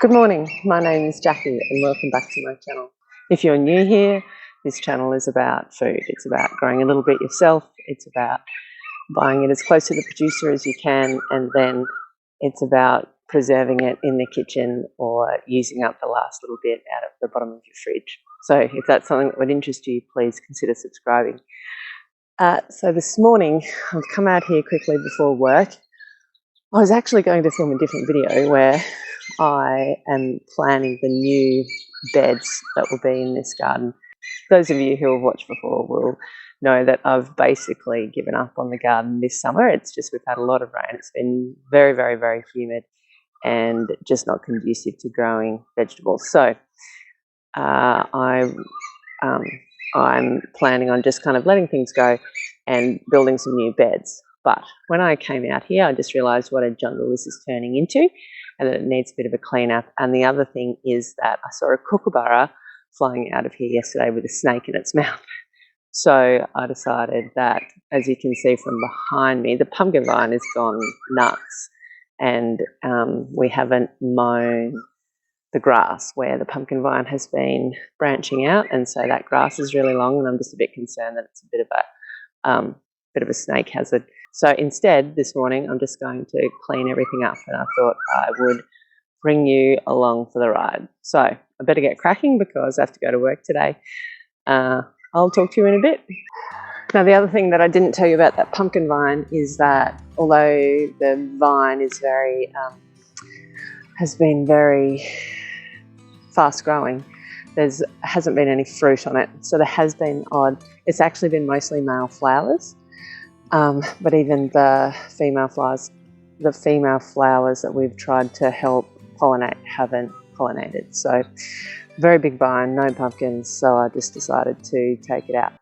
Good morning, my name is Jackie and welcome back to my channel. If you're new here, this channel is about food. It's about growing a little bit yourself. It's about buying it as close to the producer as you can, and then it's about preserving it in the kitchen or using up the last little bit out of the bottom of your fridge. So if that's something that would interest you, please consider subscribing. So this morning, I've come out here quickly before work. I was actually going to film a different video where I am planning the new beds that will be in this garden. Those of you who have watched before will know that I've basically given up on the garden this summer. It's just we've had a lot of rain. It's been very, very, very humid and just not conducive to growing vegetables. So I'm planning on just kind of letting things go and building some new beds. But when I came out here, I just realised what a jungle this is turning into and that it needs a bit of a clean up. And the other thing is that I saw a kookaburra flying out of here yesterday with a snake in its mouth. So I decided that, as you can see from behind me, the pumpkin vine has gone nuts, and we haven't mown the grass where the pumpkin vine has been branching out, and so that grass is really long, and I'm just a bit concerned that it's a bit of a snake hazard. So instead, this morning, I'm just going to clean everything up, and I thought I would bring you along for the ride. So I better get cracking because I have to go to work today. I'll talk to you in a bit. Now, the other thing that I didn't tell you about that pumpkin vine is that although the vine is has been very fast growing, hasn't been any fruit on it. So there has been it's actually been mostly male flowers. But even the female flowers that we've tried to help pollinate haven't pollinated. So very big vine, no pumpkins, so I just decided to take it out.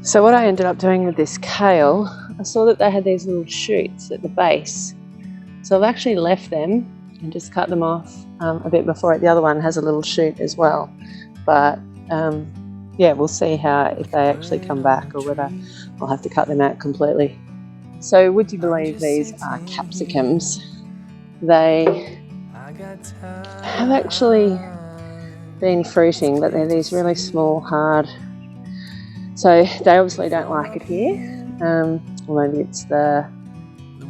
So what I ended up doing with this kale, I saw that they had these little shoots at the base. So I've actually left them and just cut them off a bit before it. The other one has a little shoot as well. But yeah, we'll see if they actually come back or whether I'll have to cut them out completely. So would you believe these are capsicums? They have actually been fruiting, but they're these really small, hard. So they obviously don't like it here, or maybe it's the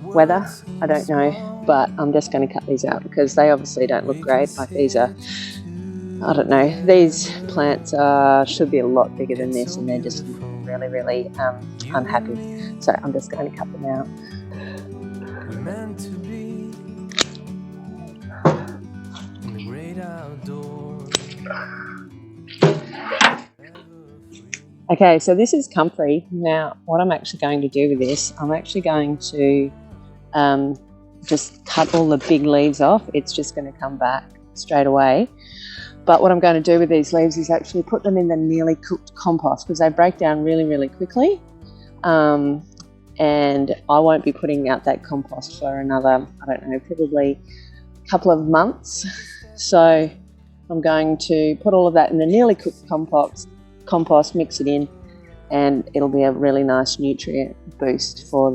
weather, I don't know, but I'm just going to cut these out because they obviously don't look great. Like these are, I don't know, these plants should be a lot bigger than this, and they're just really, really unhappy. So I'm just going to cut them out. Okay, so this is comfrey. Now, what I'm actually going to do with this, I'm actually going to just cut all the big leaves off. It's just going to come back straight away. But what I'm going to do with these leaves is actually put them in the nearly cooked compost because they break down really, really quickly. and I won't be putting out that compost for another, I don't know, probably a couple of months. So I'm going to put all of that in the nearly cooked compost, mix it in, and it'll be a really nice nutrient boost for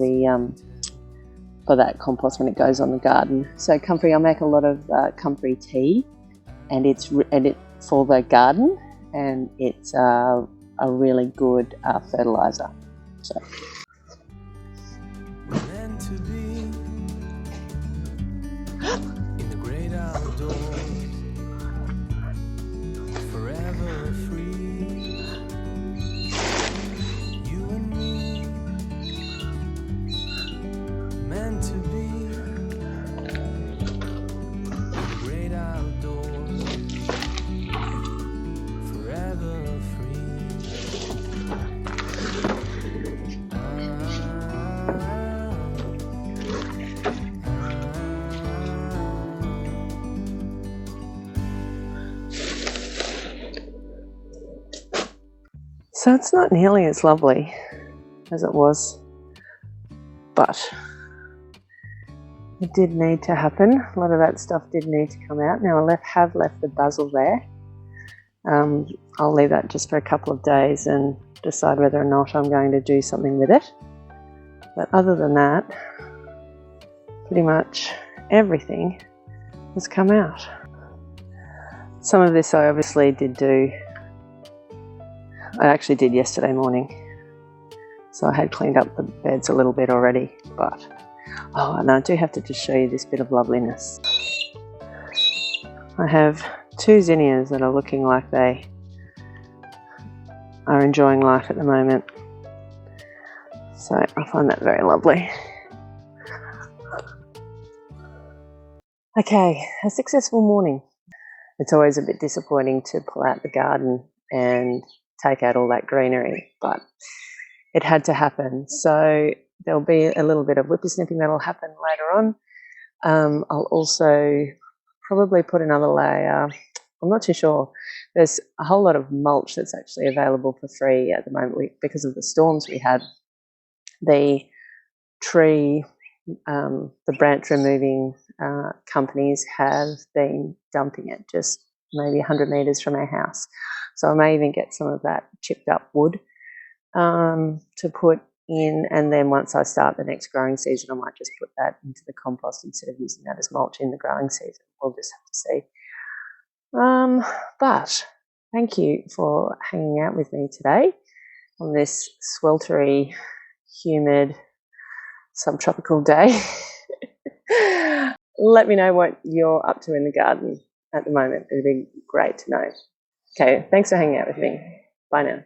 that compost when it goes on the garden. So comfrey, I make a lot of comfrey tea, and it's for the garden, and it's a really good fertilizer. So. Meant to be in the great outdoors, forever free. You and me, meant to be in the great outdoors, forever free. So it's not nearly as lovely as it was, but it did need to happen. A lot of that stuff did need to come out. Now I have left the basil there. I'll leave that just for a couple of days and decide whether or not I'm going to do something with it. But other than that, pretty much everything has come out. Some of this I obviously did do. I actually did yesterday morning, so I had cleaned up the beds a little bit already, but and I do have to just show you this bit of loveliness. I have 2 zinnias that are looking like they are enjoying life at the moment, so I find that very lovely. Okay, a successful morning. It's always a bit disappointing to pull out the garden and take out all that greenery, but it had to happen. So there'll be a little bit of whippersnipping that'll happen later on. I'll also probably put another layer. I'm not too sure. There's a whole lot of mulch that's actually available for free at the moment because of the storms we had. The tree, the branch removing companies have been dumping it just maybe 100 metres from our house. So I may even get some of that chipped up wood to put in, and then once I start the next growing season, I might just put that into the compost instead of using that as mulch in the growing season. We'll just have to see. But thank you for hanging out with me today on this sweltery, humid, subtropical day. Let me know what you're up to in the garden at the moment. It'd be great to know. Okay, thanks for hanging out with me. Bye now.